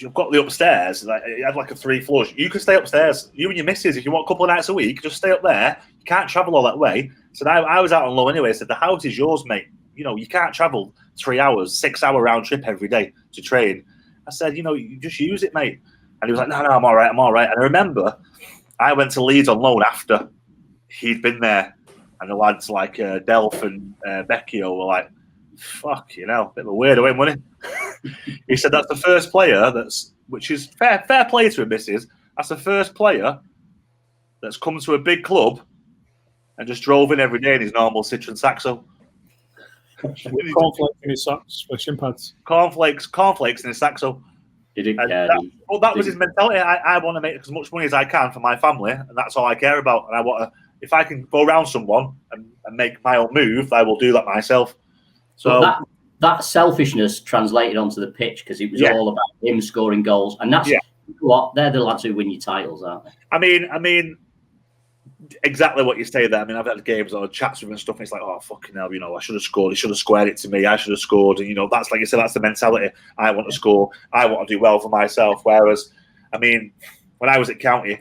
you've got the upstairs. Like, you had like a 3 floors. You can stay upstairs. You and your missus, if you want a couple of nights a week, just stay up there. You can't travel all that way. So now I was out on low anyway. I said, the house is yours, mate. You know, you can't travel 3 hours, 6-hour round trip every day to train. I said, you know, you just use it, mate. And he was like, no, I'm all right. And I remember I went to Leeds on loan after he'd been there. And the lads like Delph and Becchio were like, fuck, you know, bit of a weirdo, ain't money. He said that's the first player which is fair play to him, that's the first player that's come to a big club and just drove in every day in his normal Citroen Saxo. Cornflakes in his socks for shin pads. Cornflakes in his Saxo. He didn't care. That was his mentality. I want to make as much money as I can for my family, and that's all I care about. And I want to, if I can go around someone and make my own move, I will do that myself. So that selfishness translated onto the pitch because it was all about him scoring goals, and that's what they're the lads who win your titles, aren't they? I mean, exactly what you say there. I mean, I've had games or chats with him and stuff, and it's like, oh fucking hell, you know, I should have scored. He should have squared it to me. I should have scored, and you know, that's like you said, that's the mentality. I want to score. I want to do well for myself. Whereas, I mean, when I was at County,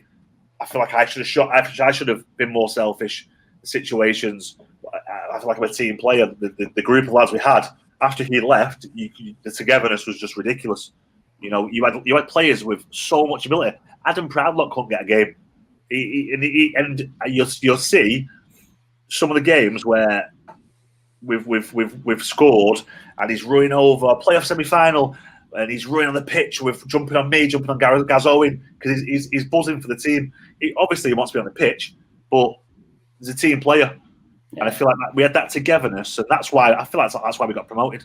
I feel like I should have shot. I should have been more selfish. Situations. I feel like I'm a team player. The group of lads we had after he left, the togetherness was just ridiculous. You know, you had players with so much ability. Adam Proudlock couldn't get a game, and you'll see some of the games where we've scored, and he's running over a playoff semi-final, and he's running on the pitch with jumping on me, jumping on Gaz Owen because he's buzzing for the team. Obviously, he wants to be on the pitch, but he's a team player. And I feel like we had that togetherness, and that's why I feel like that's why we got promoted.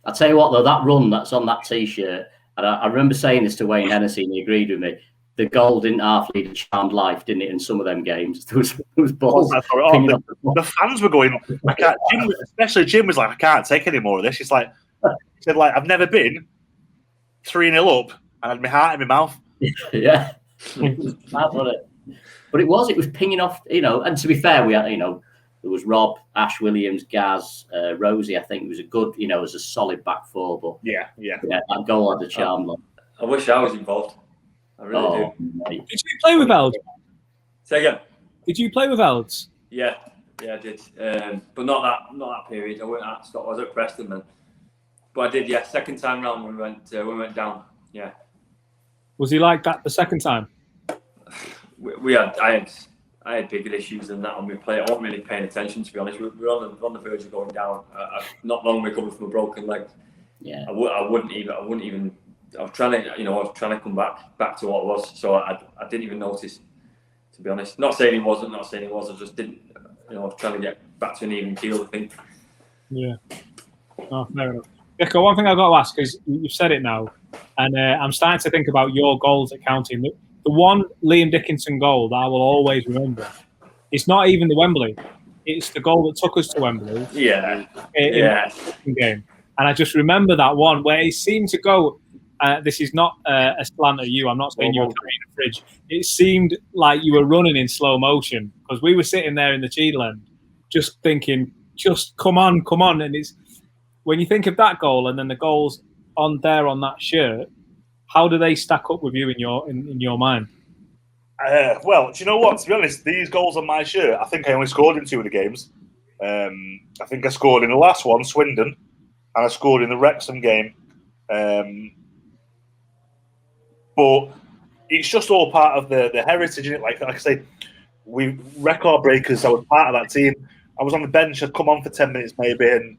I'll tell you what, though, that run that's on that T-shirt, and I remember saying this to Wayne Hennessy, and he agreed with me. The goal didn't half lead a charmed life, didn't it? In some of them games, there was balls. The fans were going. I can't. Especially Jim was like, I can't take any more of this. It's like he said, like I've never been 3-0 up and had my heart in my mouth. Yeah, it was bad, wasn't it? But it was pinging off, you know. And to be fair, we had, you know. There was Rob, Ash Williams, Gaz, Rosie. I think it was a good, you know, as a solid back four. But yeah, that goal had a charm. I wish I was involved. I really do. Mate. Did you play with Eld? Say again. Did you play with Eld? Yeah, I did. But not that period. I went at Stockport. I was at Preston then. But I did, yeah. Second time round when we went down. Yeah. Was he like that the second time? I had bigger issues than that on my plate. I wasn't really paying attention, to be honest. We were on the verge of going down. I've not long recovered from a broken leg. Yeah. I wouldn't even. I was trying to come back to what it was. So I didn't even notice, to be honest. Not saying he wasn't. Not saying he was. I just didn't. I was trying to get back to an even keel, I think. Yeah. Oh, fair enough. Dicko, one thing I've got to ask is, you've said it now, and I'm starting to think about your goals at county. The one Liam Dickinson goal that I will always remember, it's not even the Wembley. It's the goal that took us to Wembley. Yeah. In the game. And I just remember that one where he seemed to go, this is not a slant at you, I'm not saying you were carrying a fridge. It seemed like you were running in slow motion, because we were sitting there in the Cheadle end just thinking, just come on. And it's, when you think of that goal and then the goals on that shirt, how do they stack up with you in your mind? Well, do you know what? To be honest, these goals on my shirt, I think I only scored in 2 of the games. I think I scored in the last one, Swindon, and I scored in the Wrexham game. But it's just all part of the heritage, isn't it? Like I say, we record breakers. I was part of that team. I was on the bench. I'd come on for 10 minutes maybe, and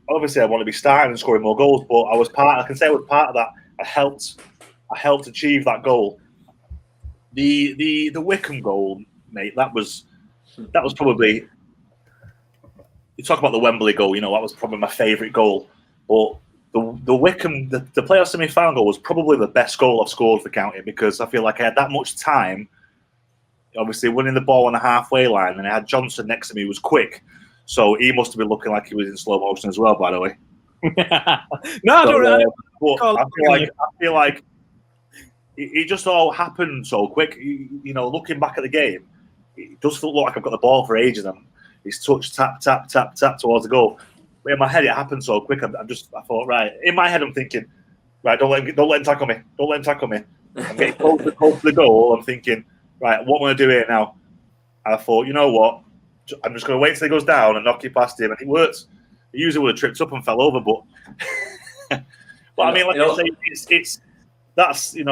obviously I want to be starting and scoring more goals. But I was part. I can say I was part of that. I helped achieve that goal. The Wickham goal, mate. That was probably. You talk about the Wembley goal. That was probably my favourite goal. But the Wickham, the playoff semi-final goal was probably the best goal I've scored for County, because I feel like I had that much time. Obviously, winning the ball on the halfway line, and I had Johnson next to me, who was quick, so he must have been looking like he was in slow motion as well. By the way, no, I don't really. I feel like it just all happened so quick. Looking back at the game, it does look like I've got the ball for ages. And it's touch, tap, tap, tap, tap towards the goal. But in my head, it happened so quick. I thought, right. In my head, I'm thinking, right, don't let him tackle me. Don't let him tackle me. I'm getting close to the goal. I'm thinking, right, what am I going to do here now? And I thought, you know what? I'm just going to wait till he goes down and knock it past him. And it worked. He usually would have tripped up and fell over, but I mean, like I say, that's in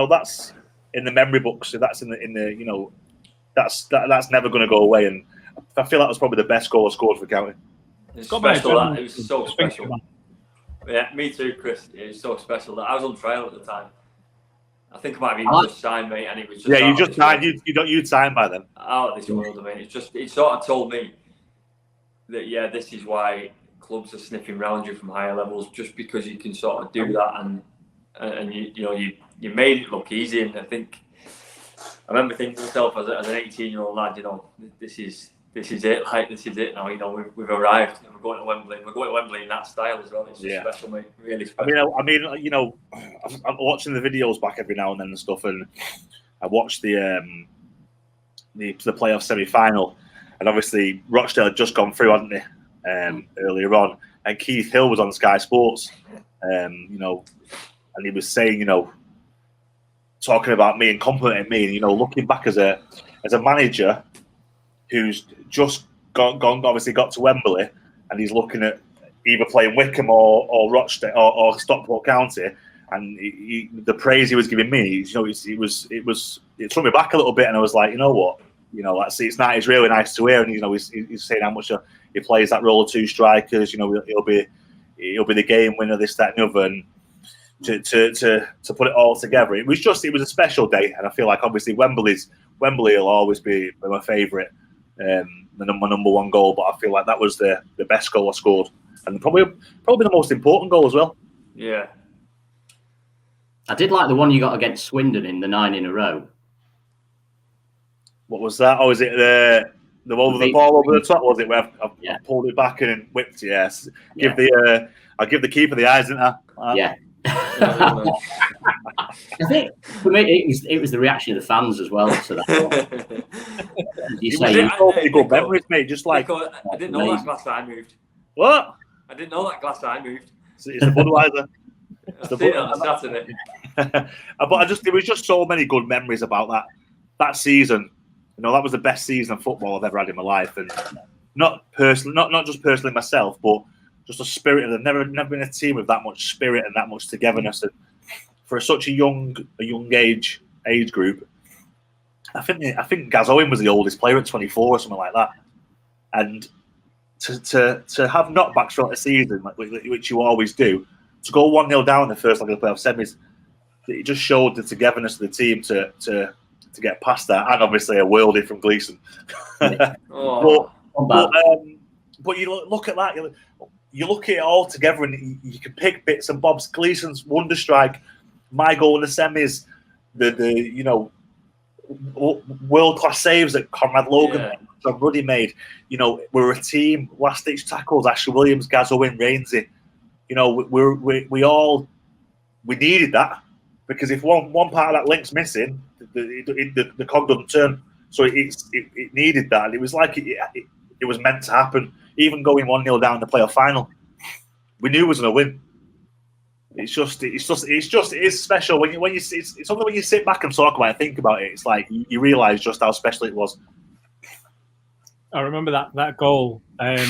the memory books. So that's in the that's never going to go away. And I feel that was probably the best goal I scored for County. It's special. It was so special. Yeah, me too, Chris. It was so special that I was on trial at the time. I think I might have even just signed, mate, and it was just. Yeah, you just signed. You'd signed by then. Out of this world, I mean, it sort of told me that this is why clubs are sniffing around you from higher levels, just because you can sort of do that, and you made it look easy. And I remember thinking to myself as an 18-year-old lad, this is it. Like, this is it now. We've arrived, and we're going to Wembley. We're going to Wembley in that style as well. It's just special, mate. Really special. I mean, I'm watching the videos back every now and then and stuff, and I watched the playoff semi-final, and obviously Rochdale had just gone through, hadn't they? Earlier on, and Keith Hill was on Sky Sports, and he was saying, talking about me and complimenting me, and looking back as a manager who's just got to Wembley, and he's looking at either playing Wickham or Rochdale or Stockport County, and the praise he was giving me, it took me back a little bit, and I was like, you know what, it's really nice to hear, and he's saying how much he plays that role of 2 strikers, he'll be the game winner, this, that, and the other, and to put it all together, it was a special day, and I feel like obviously Wembley will always be my favourite. My number one goal, but I feel like that was the best goal I scored, and probably the most important goal as well. Yeah, I did like the one you got against Swindon in the 9 in a row. What was that? Oh, is it the ball over the top? Was it where I pulled it back and whipped? Yes. I'll give the keeper the eyes, didn't I? Yeah. I think for me it was the reaction of the fans as well to that. Good memories, mate. Just like I didn't know that glass eye moved. What? I didn't know that glass eye moved. It's a Budweiser. I've seen it on Saturday. But there was just so many good memories about that season. That was the best season of football I've ever had in my life, and not just personally myself, but just a spirit. There've never been a team with that much spirit and that much togetherness. And for such a young age group, I think Gaz Owen was the oldest player at 24 or something like that. And to have knockbacks throughout the season, which you always do, to go 1-0 down in the first leg of the playoff semis, it just showed the togetherness of the team to get past that, and obviously a worldie from Gleeson. But you look at that, you look at it all together, and you can pick bits and bobs. Gleeson's wonder strike, my goal in the semis, the world class saves that Conrad Logan, John Ruddy made. We're a team. Last ditch tackles, Ashley Williams, Gaz Owen, Rainsy. We needed that, because if one part of that link's missing, the cog doesn't turn. So it needed that. It was like it was meant to happen. Even going 1-0 down in the playoff final, we knew it was going to win. It is special when you it's something when you sit back and talk about it and think about it. It's like you realise just how special it was. I remember that goal.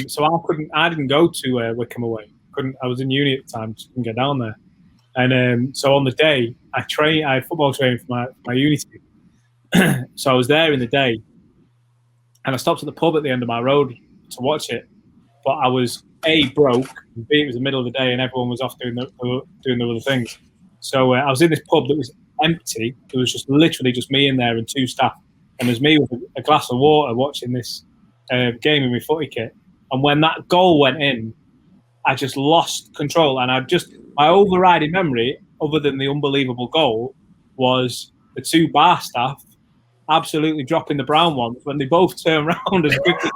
So I didn't go to Wickham away. I was in uni at the time, just couldn't get down there. And so on the day, I had football training for my uni team. So I was there in the day, and I stopped at the pub at the end of my road to watch it. But I was A, broke, and B, it was the middle of the day and everyone was off doing the other things. So I was in this pub that was empty. It was just literally just me in there and two staff. And there's me with a glass of water watching this game in my footy kit. And when that goal went in, I just lost control. And my overriding memory, other than the unbelievable goal, was the two bar staff absolutely dropping the brown ones when they both turn around as quickly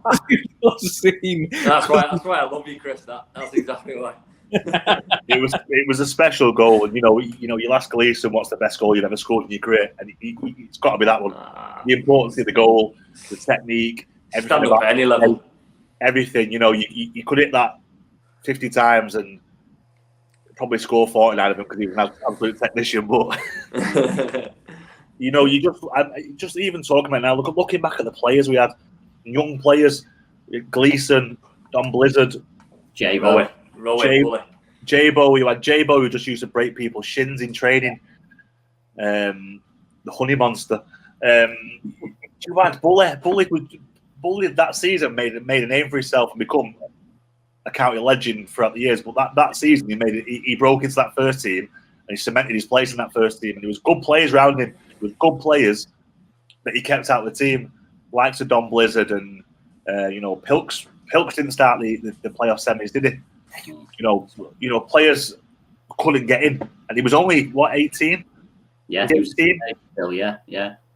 as they That's why I love you, Chris. That's exactly why. It was a special goal, and you'll ask Gleeson what's the best goal you've ever scored in your career, and it's got to be that one. The importance of the goal, the technique, everything about any level, everything. You could hit that 50 times and probably score 49 of them because he was an absolute technician, but. You just even talking about it now, looking back at the players we had, young players, Gleeson, Don Blizzard, Jabo, you had Jabo who just used to break people's shins in training, the Honey Monster. You had Bully that season made a name for himself and become a county legend throughout the years. But that season he broke into that first team and he cemented his place in that first team, and there was good players around him. With good players that he kept out of the team, likes of Don Blizzard and Pilks. Pilks didn't start the playoff semis, did he? Players couldn't get in, and he was only 18. Yeah, he was 18. Still, yeah.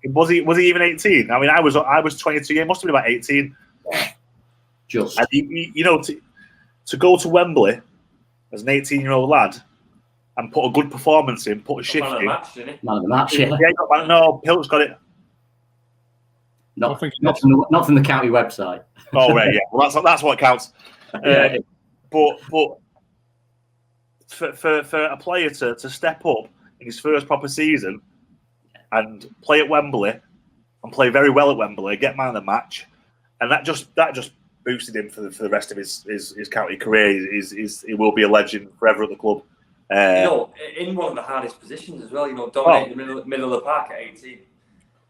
Was he even 18? I mean, I was 22. He must have been about 18. Just and to go to Wembley as an 18-year-old lad. And put a good performance in, put a shift in. Man of the match, yeah. No, Pilt's got it. Not from the county website. Oh, right, yeah. Well, that's what counts. Yeah. But for a player to step up in his first proper season and play at Wembley and play very well at Wembley, get man of the match, and that just boosted him for the rest of his county career. He will be a legend forever at the club. In one of the hardest positions as well, dominating the middle of the park at 18.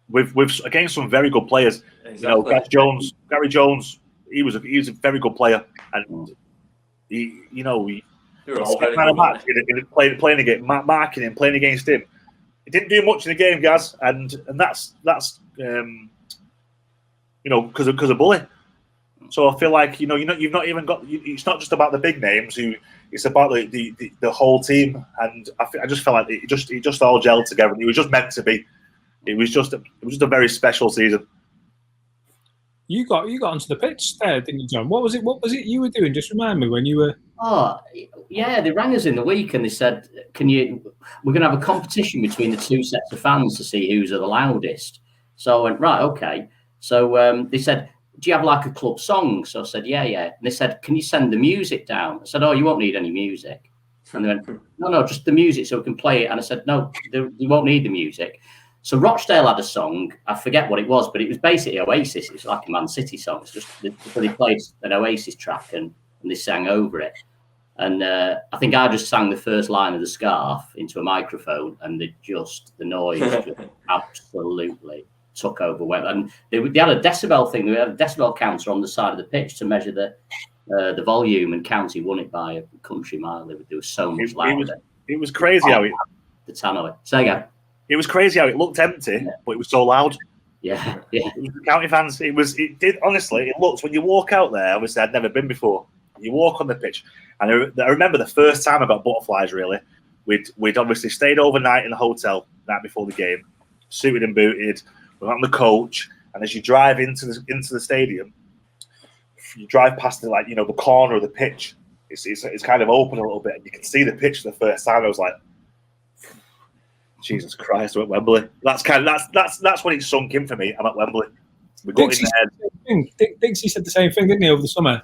With against some very good players. Exactly. Gary Jones, he was a very good player, and he playing against marking him, playing against him. He didn't do much in the game, Gaz, and that's because of Bully. So I feel like you've not even got. It's not just about the big names. It's about the whole team, and I just felt like it just all gelled together. And it was just meant to be. It was just a very special season. You got onto the pitch there, didn't you, John? What was it you were doing? Just remind me when you were. Oh yeah, they rang us in the week and they said, we're going to have a competition between the two sets of fans to see who's the loudest. So I went, right, okay. So they said, do you have like a club song? So I said, yeah. And they said, can you send the music down? I said, oh, you won't need any music. And they went, no, just the music so we can play it. And I said, no, you won't need the music. So Rochdale had a song. I forget what it was, but it was basically Oasis. It was like a Man City song. It's just they played an Oasis track and and they sang over it. And I think I just sang the first line of the Scarf into a microphone, and the noise just absolutely took over. And they had a decibel thing. They had a decibel counter on the side of the pitch to measure the volume, and County won it by a country mile. They were so much louder. It was crazy how the tannoy. Say again. It was crazy how it looked empty, but it was so loud. Yeah. It was the County fans. It did honestly. It looks when you walk out there. Obviously, I'd never been before. You walk on the pitch, and I remember the first time I got butterflies. Really, we'd obviously stayed overnight in the hotel the night before the game, suited and booted. We're on the coach, and as you drive into the stadium, you drive past the corner of the pitch. It's kind of open a little bit, and you can see the pitch for the first time. I was like, Jesus Christ, we're at Wembley. That's when it sunk in for me. I'm at Wembley. We got in the head. Dixie said the same thing, didn't he, over the summer?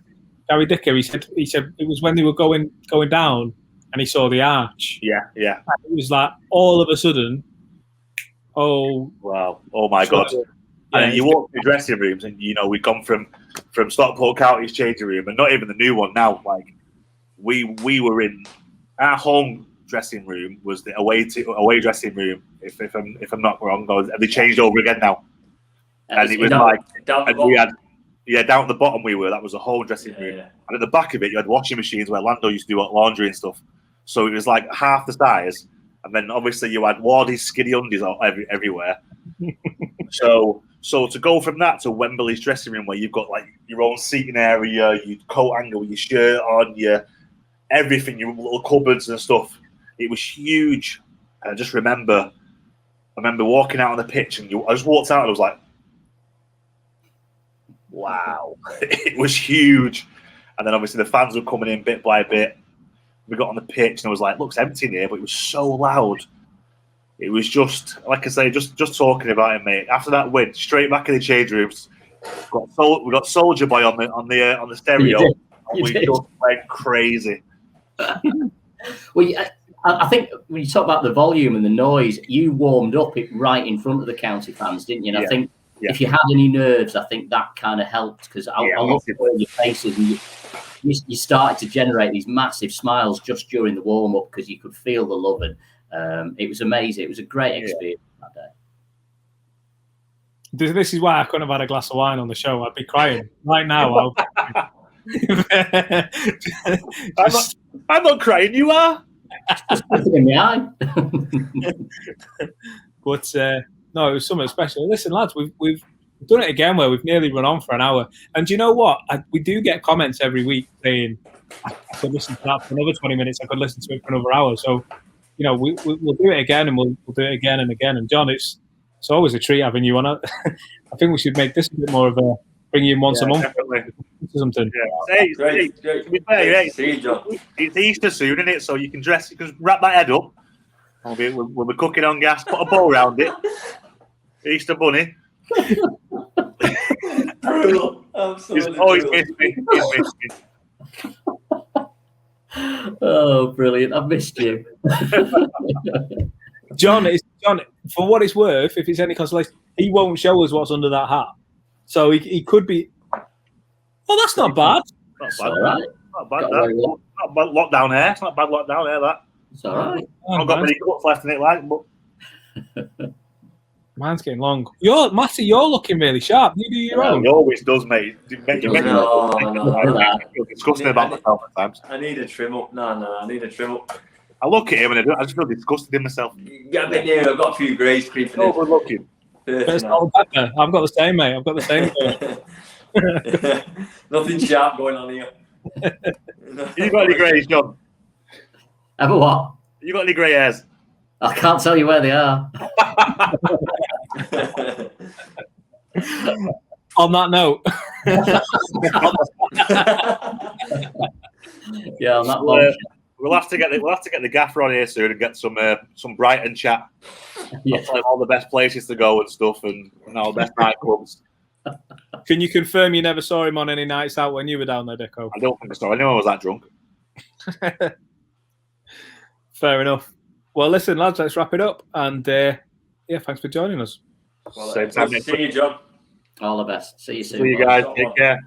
Gary Dicko, he said it was when they were going down and he saw the arch. Yeah. And it was like all of a sudden, oh wow, oh my God. Yeah, and then you walk through dressing rooms, and we've gone from Stockport County's changing room, and not even the new one now. Like we were in our home dressing room was the away dressing room. If I'm not wrong, have they changed over again now? And it was down at the bottom we were. That was a whole dressing room. Yeah. And at the back of it, you had washing machines where Lando used to do laundry and stuff. So it was like half the size. And then obviously you had Wardy's skinny undies everywhere. So to go from that to Wembley's dressing room, where you've got like your own seating area, your coat hanger with your shirt on, your everything, your little cupboards and stuff, it was huge. And I just remember walking out on the pitch, and I just walked out and I was like, wow, it was huge. And then obviously the fans were coming in bit by bit. We got on the pitch and I was like, looks empty in here, but it was so loud. It was just, like I say, just talking about it, mate. After that win, straight back in the change rooms. We got Soldier Boy on the stereo. You we did. just went crazy. Well, I think when you talk about the volume and the noise, you warmed up it right in front of the County fans, didn't you? And I think if you had any nerves, I think that kind of helped, because I looked at all your faces, and you started to generate these massive smiles just during the warm up, because you could feel the love, and it was amazing. It was a great experience that day. This is why I couldn't have had a glass of wine on the show. I'd be crying right now. I'm not crying. You are. Just looking in the eye. But no, it was something special. Listen, lads, we've done it again where we've nearly run on for an hour. And do you know what? We do get comments every week saying, I could listen to that for another 20 minutes. I could listen to it for another hour. So, we'll do it again, and we'll do it again and again. And John, it's always a treat having you on it. I think we should make this a bit more of a bring you in once a month. Definitely. Or something. Yeah. Great. To be fair, See you, John. it's Easter soon, isn't it? So you can wrap that head up. We'll be cooking on gas, put a bow around it. Easter bunny. Brutal. Absolutely. He's missed me. Oh, brilliant. I've missed you. John, for what it's worth, if it's any consolation, he won't show us what's under that hat. So he could be. Oh, that's not bad. Not bad. Not bad. Not bad lockdown hair. It's not bad lockdown hair. That. It's all right. I've not got many cuts left in it, but mine's getting long. Matty, you're looking really sharp. You do your own. He always does, mate. You make No. I feel disgusting about myself at times. I need a trim up. No, I need a trim up. I look at him and I just feel disgusted in myself. Get a bit near. I've got a few greys creeping in. Good looking. It's not better. I've got the same, mate. I've got the same. Nothing sharp going on here. You got any greys, John? Ever what? You got any grey hairs? I can't tell you where they are. On that note. Yeah, on that one. We'll have to get the gaffer on here soon and get some Brighton chat. Yeah. Tell him all the best places to go and stuff, and all the best nightclubs. Can you confirm you never saw him on any nights out when you were down there, Dicko? I don't think so. Anyone was that drunk. Fair enough. Well, listen, lads, let's wrap it up. And thanks for joining us. Same time next week. See you, John. All the best. See you soon. See you guys. Take care.